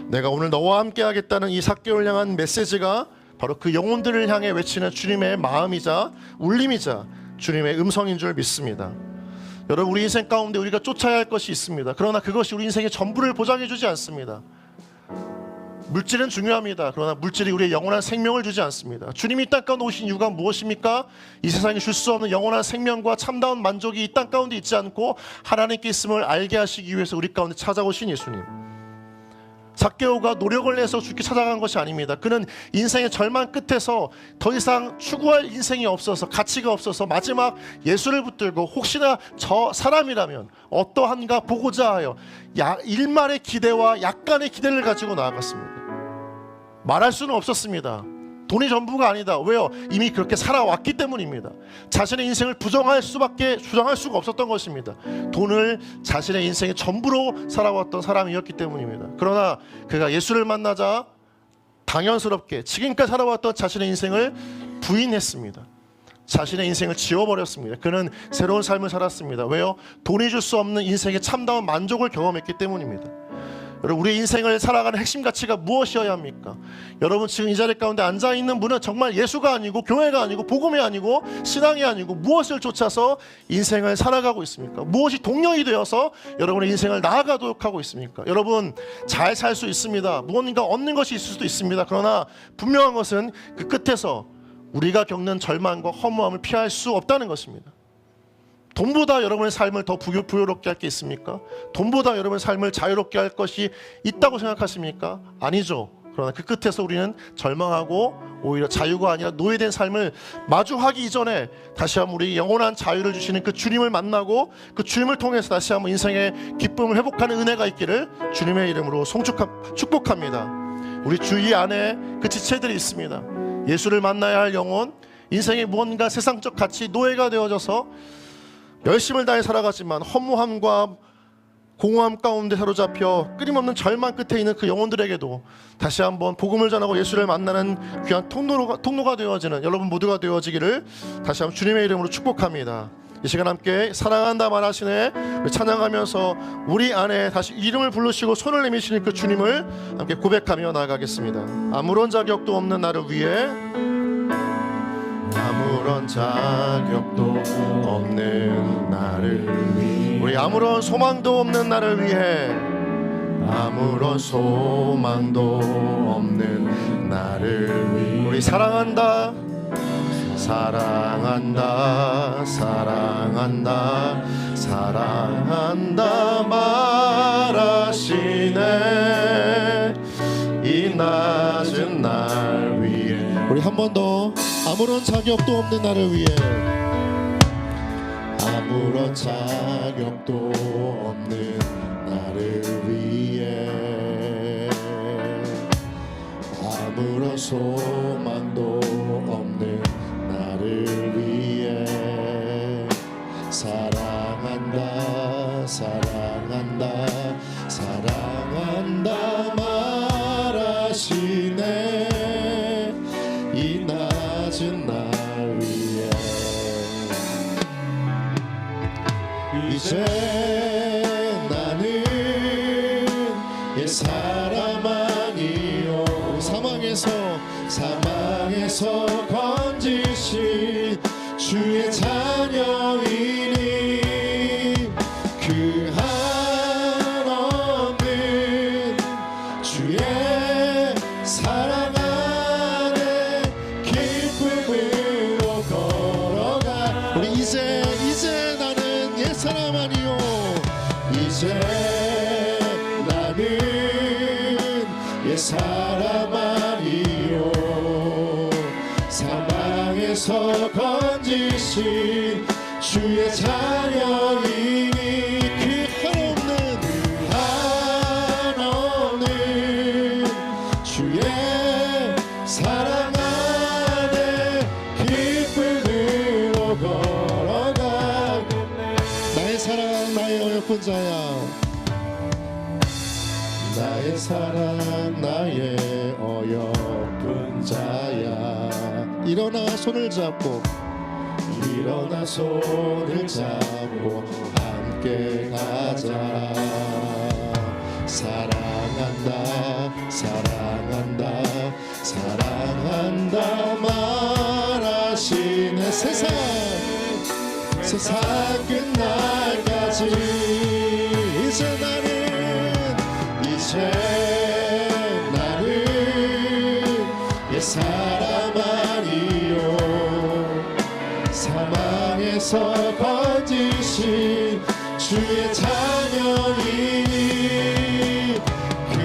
내가 오늘 너와 함께 하겠다는 이 삭개오를 향한 메시지가 바로 그 영혼들을 향해 외치는 주님의 마음이자 울림이자 주님의 음성인 줄 믿습니다. 여러분, 우리 인생 가운데 우리가 쫓아야 할 것이 있습니다. 그러나 그것이 우리 인생의 전부를 보장해 주지 않습니다. 물질은 중요합니다. 그러나 물질이 우리의 영원한 생명을 주지 않습니다. 주님이 이 땅 가운데 오신 이유가 무엇입니까? 이 세상에 줄 수 없는 영원한 생명과 참다운 만족이 이 땅 가운데 있지 않고 하나님께 있음을 알게 하시기 위해서 우리 가운데 찾아오신 예수님. 삭개오가 노력을 내서 주께 찾아간 것이 아닙니다. 그는 인생의 절망 끝에서 더 이상 추구할 인생이 없어서, 가치가 없어서 마지막 예수를 붙들고 혹시나 저 사람이라면 어떠한가 보고자 하여 일말의 기대와 약간의 기대를 가지고 나아갔습니다. 말할 수는 없었습니다. 돈이 전부가 아니다. 왜요? 이미 그렇게 살아왔기 때문입니다. 자신의 인생을 부정할 수가 없었던 것입니다. 돈을 자신의 인생의 전부로 살아왔던 사람이었기 때문입니다. 그러나 그가 예수를 만나자 당연스럽게 지금까지 살아왔던 자신의 인생을 부인했습니다. 자신의 인생을 지워버렸습니다. 그는 새로운 삶을 살았습니다. 왜요? 돈이 줄 수 없는 인생의 참다운 만족을 경험했기 때문입니다. 여러분, 우리 인생을 살아가는 핵심 가치가 무엇이어야 합니까? 여러분, 지금 이 자리 가운데 앉아있는 분은 정말 예수가 아니고 교회가 아니고 복음이 아니고 신앙이 아니고 무엇을 쫓아서 인생을 살아가고 있습니까? 무엇이 동력이 되어서 여러분의 인생을 나아가도록 하고 있습니까? 여러분, 잘 살 수 있습니다. 무언가 얻는 것이 있을 수도 있습니다. 그러나 분명한 것은 그 끝에서 우리가 겪는 절망과 허무함을 피할 수 없다는 것입니다. 돈보다 여러분의 삶을 더 부유롭게 할 게 있습니까? 돈보다 여러분의 삶을 자유롭게 할 것이 있다고 생각하십니까? 아니죠. 그러나 그 끝에서 우리는 절망하고 오히려 자유가 아니라 노예된 삶을 마주하기 이전에 다시 한번 우리 영원한 자유를 주시는 그 주님을 만나고 그 주님을 통해서 다시 한번 인생의 기쁨을 회복하는 은혜가 있기를 주님의 이름으로 축복합니다. 우리 주위 안에 그 지체들이 있습니다. 예수를 만나야 할 영혼, 인생의 무언가 세상적 가치 노예가 되어져서 열심을 다해 살아가지만 허무함과 공허함 가운데 사로잡혀 끊임없는 절망 끝에 있는 그 영혼들에게도 다시 한번 복음을 전하고 예수를 만나는 귀한 통로가 되어지는 여러분 모두가 되어지기를 다시 한번 주님의 이름으로 축복합니다. 이 시간 함께 사랑한다 말하시네 찬양하면서 우리 안에 다시 이름을 부르시고 손을 내미시는 그 주님을 함께 고백하며 나아가겠습니다. 아무런 자격도 없는 나를 위해, 아무런 자격도 없는 나를 위해, 우리 아무런 소망도 없는 나를 위해, 아무런 소망도 없는 나를 위해 우리 사랑한다 사랑한다 사랑한다 사랑한다 말하시네 이 낮은 날 위해. 우리 한 번 더 아무런 자격도 없는 나를 위해, 아무런 자격도 없는 나를 위해, 아무런 소망도 없는 나를 위해 사랑한다 사랑한다 사랑한다 말하시네 이 낮은 날 위해. 이제 나는 옛 사람 아니요 사망에서 건지신 주의 자녀이니 그 한없는 주의 사랑 안에 기쁨으로 걸어가. 우리 이제 나는 옛 사람 아니요 이제 나는 옛 사람 아니요 사망에서 건지신 주의 자녀이니 그 한없는 주의 사랑 안에 기쁨으로 걸어가겠네. 나의 사랑 나의 어여쁜 자야, 나의 사랑 나의 어여쁜 자야. 일어나 손을 잡고 함께 가자. 사랑한다 사랑한다 사랑한다 말하시네 세상 끝날까지. 이제 나는 옛 사람 아니요 사망에서 건지신 주의 자녀이니 그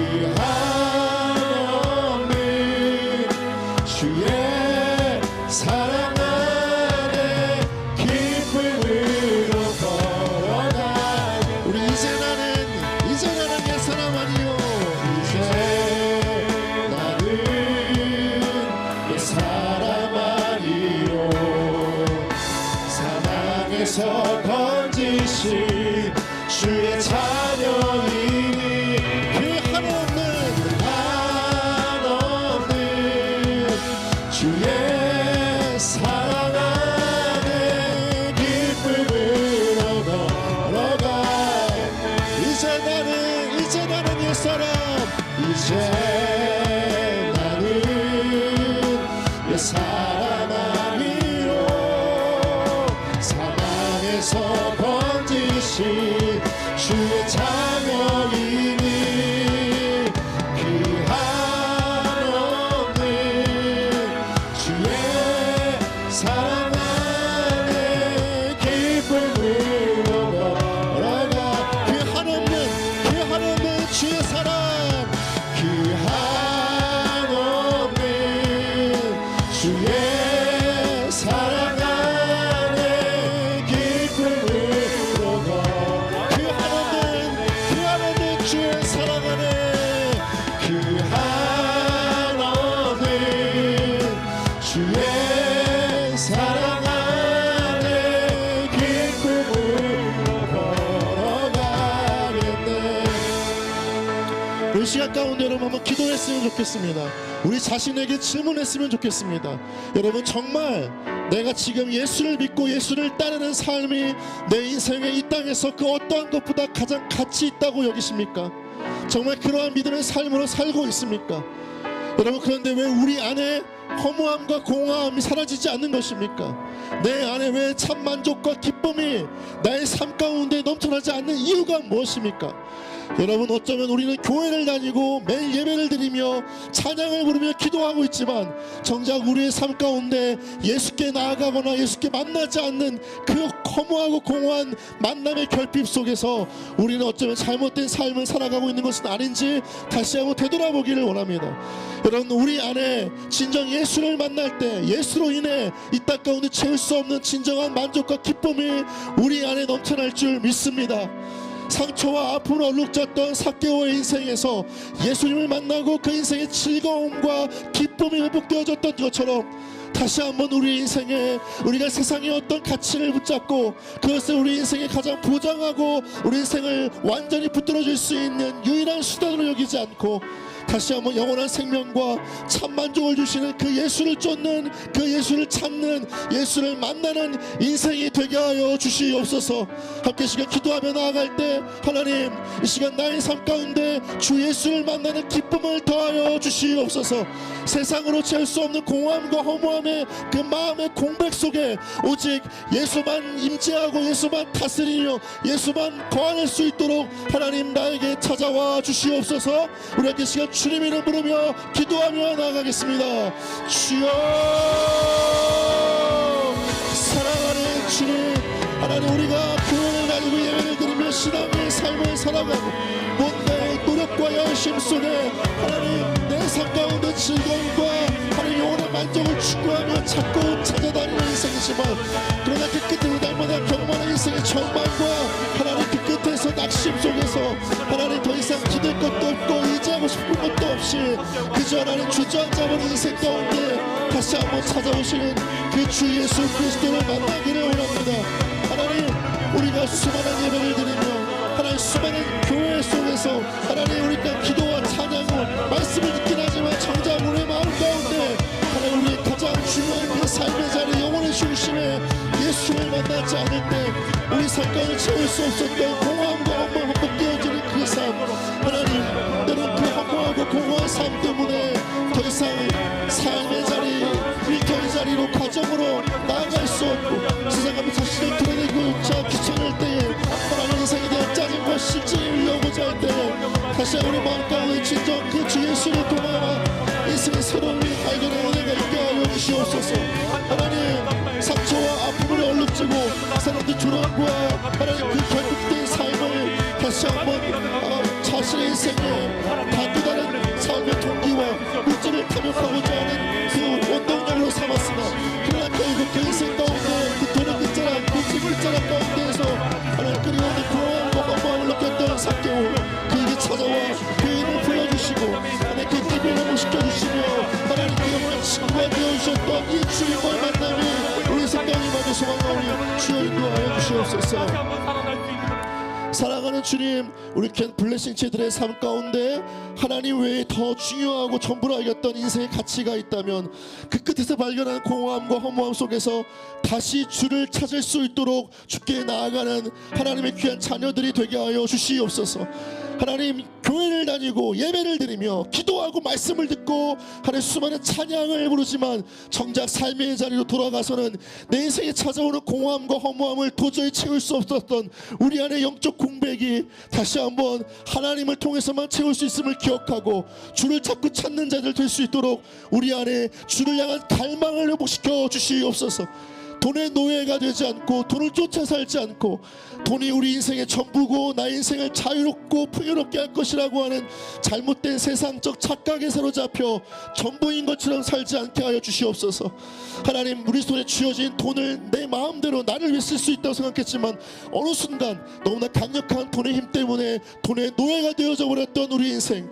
이제 나는 내 사람 아니요 사망에서 건지신 주의 자녀이니 그 한없는 주의 사랑 안에 기쁨으로 걸어가 그 한없는 주의 사랑 그 한없는 주의 사랑 안에 기쁨으로 걸어가 그 한없는 주의 사랑 안에 그 한없는 주의 사랑 안에 기쁨으로 걸어가겠네. 이 시간 가운데 여러분 한번 기도했으면 좋겠습니다. 우리 자신에게 질문했으면 좋겠습니다. 여러분 정말 내가 지금 예수를 믿고 예수를 따르는 삶이 내 인생에 이 땅에서 그 어떠한 것보다 가장 가치 있다고 여기십니까? 정말 그러한 믿음의 삶으로 살고 있습니까? 여러분 그런데 왜 우리 안에 허무함과 공허함이 사라지지 않는 것입니까? 내 안에 왜 참 만족과 기쁨이 나의 삶 가운데 넘쳐나지 않는 이유가 무엇입니까? 여러분 어쩌면 우리는 교회를 다니고 매일 예배를 드리며 찬양을 부르며 기도하고 있지만 정작 우리의 삶 가운데 예수께 나아가거나 예수께 만나지 않는 그 허무하고 공허한 만남의 결핍 속에서 우리는 어쩌면 잘못된 삶을 살아가고 있는 것은 아닌지 다시 한번 되돌아보기를 원합니다. 여러분 우리 안에 진정 예수를 만날 때 예수로 인해 이 땅 가운데 채울 수 없는 진정한 만족과 기쁨이 우리 안에 넘쳐날 줄 믿습니다. 상처와 아픔으로 얼룩졌던 삭개오의 인생에서 예수님을 만나고 그 인생의 즐거움과 기쁨이 회복되어졌던 것처럼 다시 한번 우리 인생에 우리가 세상의 어떤 가치를 붙잡고 그것을 우리 인생에 가장 보장하고 우리 인생을 완전히 붙들어줄 수 있는 유일한 수단으로 여기지 않고 다시 한번 영원한 생명과 참 만족을 주시는 그 예수를 쫓는 그 예수를 찾는 예수를 만나는 인생이 되게 하여 주시옵소서. 함께 시간 기도하며 나아갈 때 하나님 이 시간 나의 삶 가운데 주 예수를 만나는 기쁨을 더하여 주시옵소서. 세상으로 채울 수 없는 공허함과 허무함의 그 마음의 공백 속에 오직 예수만 임재하고 예수만 다스리며 예수만 거하실 수 있도록 하나님 나에게 찾아와 주시옵소서. 우리 함께 시간 주님 이름 부르며 기도하며 나아가겠습니다. 주여 사랑하는 주님 하나님 우리가 교회를 다니고 예배를 드리며 신앙의 삶을 살아가고 뭔가의 노력과 열심 속에 하나님 내 삶 가운데 즐거움과 하나님 영원한 만족을 추구하며 찾고 찾아다니는 인생이지만 그러나 그 끝에 날마다 경험하는 인생의 절망과 하나님 그 끝에서 낙심 속에서 하나님 더 이상 기댈 것도 없고 의지하고 싶은 것도 없이 그저 하나님 주저앉아버린 인생 가운데 다시 한번 찾아오시는 그 주 예수 그리스도를 만나기를 원합니다. 하나님 우리가 수많은 예배를 드리며 하나님 수많은 교회 속에서 하나님 우리가 기도와 찬양을 말씀을 듣긴 하지만 정작 우리의 마음 가운데 하나님 우리의 가장 중요한 그 삶의 자리 영혼의 중심에 예수를 만나지 않을 때 우리 삶 가운데 채울 수 없었던 공허함과 허무함을 벗겨지는 그 삶 하나님 때론 그 허무하고 공허한 삶 때문에 더 이상 삶의 자리 일터의 자리로 가정으로 나아갈 수 없고 세상 앞에 자신을 드러내고자 귀찮을 때에 하나님 인생에 대한 짜증과 실증이 흘러오고자 할 때에 다시 우리 마음 가운데 진정 그 주 예수를 통하여 인생의 새로운 발견의 은혜가 있게 하여 주시옵소서. 하나님 상처와 아픔을 얼룩지고 사람들 조롱과 하나님 그 결핍된 삶을 다시 한번 자신의 인생에 또 다른 삶의 동기와 물질을 탐욕하고자 하는 그 원동력으로 삼았으나 그러나 결국 그 인생 가운데 그 돈의 끝자락 물질 끝자락 가운데에서 하나님 끓이오는 공허함과 허무함을 느꼈던 삭개오 그에게 찾아와 그 이름을 불러주시고 하나님 그 기쁨을 회복시켜주시며 하나님 그 영원한 친구가 되어주셨던 이 주님과의 만남이 우리 생각이 많은 소망하오니 주여 인도하여 주시옵소서. 사랑하는 주님 우리 캔 블레싱체들의 삶 가운데 하나님 외에 더 중요하고 전부로 알겠던 인생의 가치가 있다면 그 끝에서 발견한 공허함과 허무함 속에서 다시 주를 찾을 수 있도록 주께 나아가는 하나님의 귀한 자녀들이 되게 하여 주시옵소서. 하나님 교회를 다니고 예배를 드리며 기도하고 말씀을 듣고 하는 수많은 찬양을 부르지만 정작 삶의 자리로 돌아가서는 내 인생에 찾아오는 공허함과 허무함을 도저히 채울 수 없었던 우리 안의 영적 공백이 다시 한번 하나님을 통해서만 채울 수 있음을 기억하고 주를 자꾸 찾는 자들 될 수 있도록 우리 안에 주를 향한 갈망을 회복시켜 주시옵소서. 돈의 노예가 되지 않고 돈을 쫓아 살지 않고 돈이 우리 인생의 전부고 나의 인생을 자유롭고 풍요롭게 할 것이라고 하는 잘못된 세상적 착각에 사로잡혀 전부인 것처럼 살지 않게 하여 주시옵소서. 하나님, 우리 손에 쥐어진 돈을 내 마음대로 나를 위해 쓸 수 있다고 생각했지만 어느 순간 너무나 강력한 돈의 힘 때문에 돈의 노예가 되어져 버렸던 우리 인생,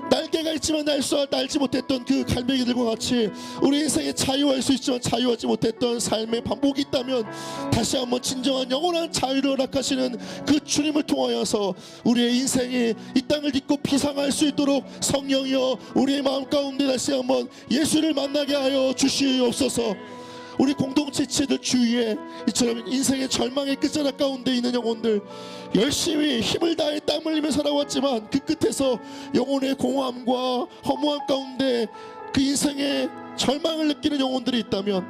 날개가 있지만 날지 못했던 그 갈매기들과 같이 우리 인생에 자유할 수 있지만 자유하지 못했던 삶의 반복이 있다면 다시 한번 진정한 영원한 자유를 허락하시는 그 주님을 통하여서 우리의 인생이 이 땅을 딛고 비상할 수 있도록 성령이여 우리의 마음 가운데 다시 한번 예수를 만나게 하여 주시옵소서. 우리 공동체 지체들 주위에 이처럼 인생의 절망의 끝자락 가운데 있는 영혼들, 열심히 힘을 다해 땀 흘리며 살아왔지만 그 끝에서 영혼의 공허함과 허무함 가운데 그 인생의 절망을 느끼는 영혼들이 있다면,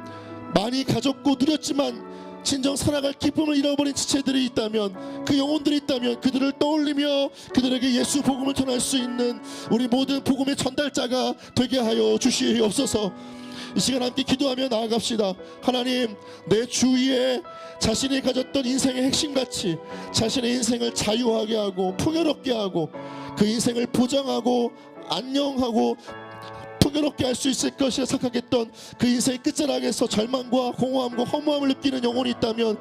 많이 가졌고 누렸지만 진정 살아갈 기쁨을 잃어버린 지체들이 있다면, 그 영혼들이 있다면 그들을 떠올리며 그들에게 예수 복음을 전할 수 있는 우리 모든 복음의 전달자가 되게 하여 주시옵소서. 이 시간 함께 기도하며 나아갑시다. 하나님, 내 주위에 자신이 가졌던 인생의 핵심 가치, 자신의 인생을 자유하게 하고 풍요롭게 하고 그 인생을 보장하고 안녕하고 풍요롭게 할 수 있을 것이라 생각했던 그 인생의 끝자락에서 절망과 공허함과 허무함을 느끼는 영혼이 있다면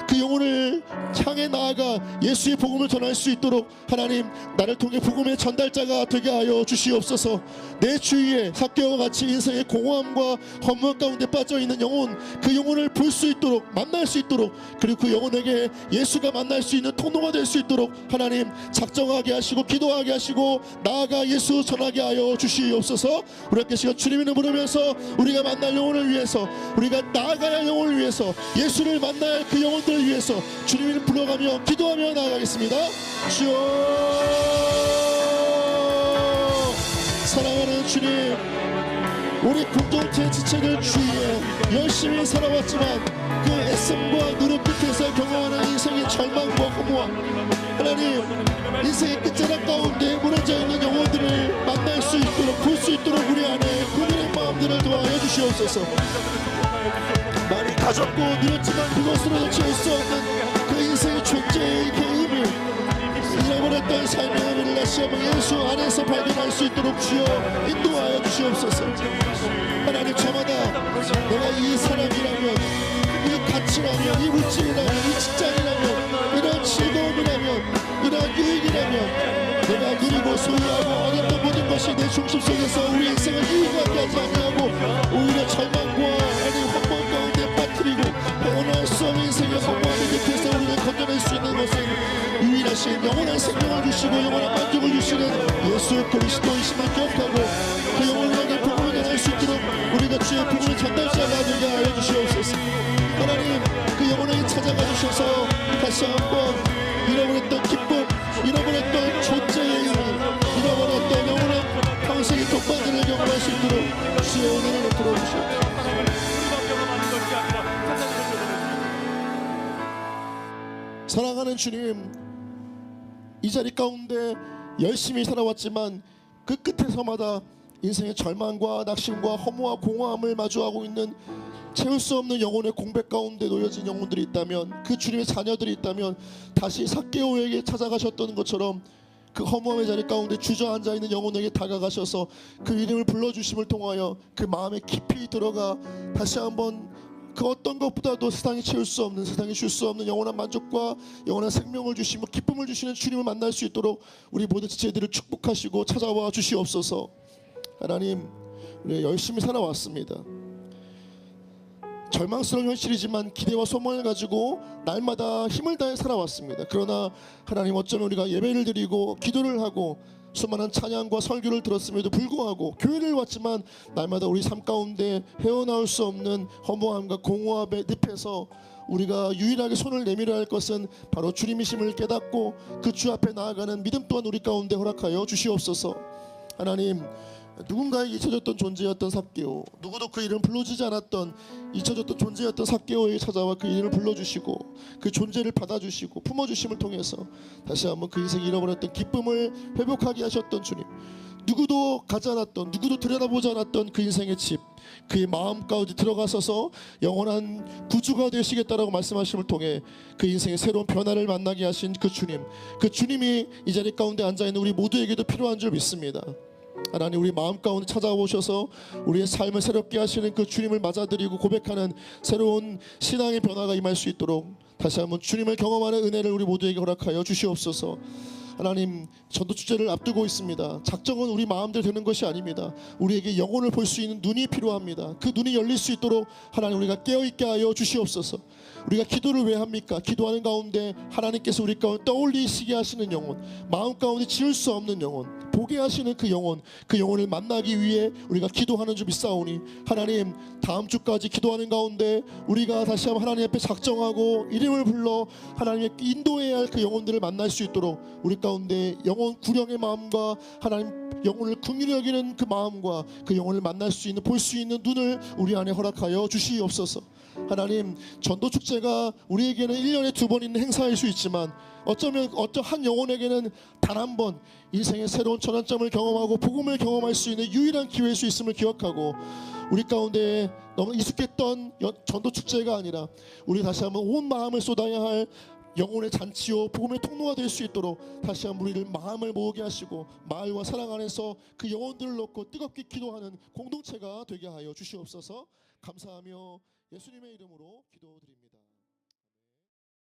그 영혼을 향해 나아가 예수의 복음을 전할 수 있도록 하나님, 나를 통해 복음의 전달자가 되게 하여 주시옵소서. 내 주위에 삭개와 같이 인생의 공허함과 허무함 가운데 빠져있는 영혼, 그 영혼을 볼 수 있도록, 만날 수 있도록, 그리고 그 영혼에게 예수가 만날 수 있는 통로가 될 수 있도록 하나님 작정하게 하시고 기도하게 하시고 나아가 예수 전하게 하여 주시옵소서. 우리 함께 시간 주님 이름 부르면서 우리가 만날 영혼을 위해서, 우리가 나아가야 할 영혼을 위해서, 예수를 만나야 할 그 영혼들을 위해서 주님 이름 불러가며 기도하며 나아가겠습니다. 주여, 사랑하는 주님, 우리 공동체 지체들 주위에 열심히 살아왔지만 그 애씀과 노력 끝에서 경험하는 인생의 절망과 허무함, 하나님, 인생의 끝자락 가운데 무너져 있는 영혼들을 만날 수 있도록, 볼 수 있도록 우리 안에 그들의 마음들을 도와여 주시옵소서. 많이 가졌고 누렸지만 그것으로 채울 수 없는 그 인생의 존재의 그 의미, 잃어버렸던 삶의 의미를 다시 한번 예수 안에서 발견할 수 있도록 주여 인도하여 주시옵소서. 하나님, 저마다 내가 이 사람이라면, 이 가치라면, 이 물질이라면, 이 직장이라면, 이런 즐거움이라면, 이런 유익이라면 내가 누리고 소유하고 얻었던 모든 것이 내 중심 속에서 우리 인생을 유익하게 하지 아니하고 오히려 절망과 허무함 가운데 빠뜨리고 영원할 수 없는 인생의 허무함의 곁에서 우리를 건져낼 수 있는 것은 유일하신 영원한 생명을 주시고 영원한 만족을 주시는 예수 그리스도이심을 기억하고 그 영혼에게 복음을 전할 수 있도록 우리가 주의 복음의 전달자가 되게 하여 주시옵소서. 하나님, 그 영혼에게 찾아가 주셔서 다시 한번 잃어버렸던 기쁨, 잃어버렸던 존재의 의미, 잃어버렸던 영원한 평생의 독반들을 경험할 수 있도록 주의 은혜를 베풀어 주시옵소서. 사랑하는 주님, 이 자리 가운데 열심히 살아왔지만 그 끝에서마다 인생의 절망과 낙심과 허무와 공허함을 마주하고 있는 채울 수 없는 영혼의 공백 가운데 놓여진 영혼들이 있다면, 그 주님의 자녀들이 있다면 다시 삭개오에게 찾아가셨던 것처럼 그 허무함의 자리 가운데 주저앉아 있는 영혼에게 다가가셔서 그 이름을 불러주심을 통하여 그 마음에 깊이 들어가 다시 한번 그 어떤 것보다도 세상이 채울 수 없는, 세상이 줄 수 없는 영원한 만족과 영원한 생명을 주시며 기쁨을 주시는 주님을 만날 수 있도록 우리 모든 지체들을 축복하시고 찾아와 주시옵소서. 하나님, 우리 열심히 살아왔습니다. 절망스러운 현실이지만 기대와 소망을 가지고 날마다 힘을 다해 살아왔습니다. 그러나 하나님, 어쩌면 우리가 예배를 드리고 기도를 하고 수많은 찬양과 설교를 들었음에도 불구하고 교회를 왔지만 날마다 우리 삶 가운데 헤어나올 수 없는 허무함과 공허함의 늪에서 우리가 유일하게 손을 내밀어야 할 것은 바로 주님이심을 깨닫고 그 주 앞에 나아가는 믿음 또한 우리 가운데 허락하여 주시옵소서. 하나님, 누군가에게 잊혀졌던 존재였던 삭개오, 누구도 그 이름 불러주지 않았던 잊혀졌던 존재였던 삭개오에게 찾아와 그 이름을 불러주시고 그 존재를 받아주시고 품어주심을 통해서 다시 한번 그 인생 잃어버렸던 기쁨을 회복하게 하셨던 주님, 누구도 가지 않았던, 누구도 들여다보지 않았던 그 인생의 집, 그의 마음 가운데 들어가서서 영원한 구주가 되시겠다라고 말씀하심을 통해 그 인생의 새로운 변화를 만나게 하신 그 주님, 그 주님이 이 자리 가운데 앉아있는 우리 모두에게도 필요한 줄 믿습니다. 하나님, 우리 마음 가운데 찾아오셔서 우리의 삶을 새롭게 하시는 그 주님을 맞아들이고 고백하는 새로운 신앙의 변화가 임할 수 있도록 다시 한번 주님을 경험하는 은혜를 우리 모두에게 허락하여 주시옵소서. 하나님, 전도 축제를 앞두고 있습니다. 작정은 우리 마음대로 되는 것이 아닙니다. 우리에게 영혼을 볼 수 있는 눈이 필요합니다. 그 눈이 열릴 수 있도록 하나님, 우리가 깨어있게 하여 주시옵소서. 우리가 기도를 왜 합니까? 기도하는 가운데 하나님께서 우리 가운데 떠올리시게 하시는 영혼, 마음 가운데 지울 수 없는 영혼, 보게 하시는 그 영혼, 그 영혼을 만나기 위해 우리가 기도하는 줄 믿사오니, 하나님, 다음 주까지 기도하는 가운데 우리가 다시 한번 하나님 앞에 작정하고 이름을 불러 하나님의 인도해야 할 그 영혼들을 만날 수 있도록 우리 가운데 영혼 구령의 마음과 하나님 영혼을 긍휼히 여기는 그 마음과 그 영혼을 만날 수 있는, 볼 수 있는 눈을 우리 안에 허락하여 주시옵소서. 하나님, 전도 축제가 우리에게는 1년에 2번 있는 행사일 수 있지만 어쩌면 한 영혼에게는 단 한 번 인생의 새로운 전환점을 경험하고 복음을 경험할 수 있는 유일한 기회일 수 있음을 기억하고, 우리 가운데 너무 익숙했던 전도 축제가 아니라 우리 다시 한번 온 마음을 쏟아야 할 영혼의 잔치요 복음의 통로가 될 수 있도록 다시 한번 우리를 마음을 모으게 하시고 마을과 사랑 안에서 그 영혼들을 놓고 뜨겁게 기도하는 공동체가 되게 하여 주시옵소서. 감사하며 예수님의 이름으로 기도드립니다.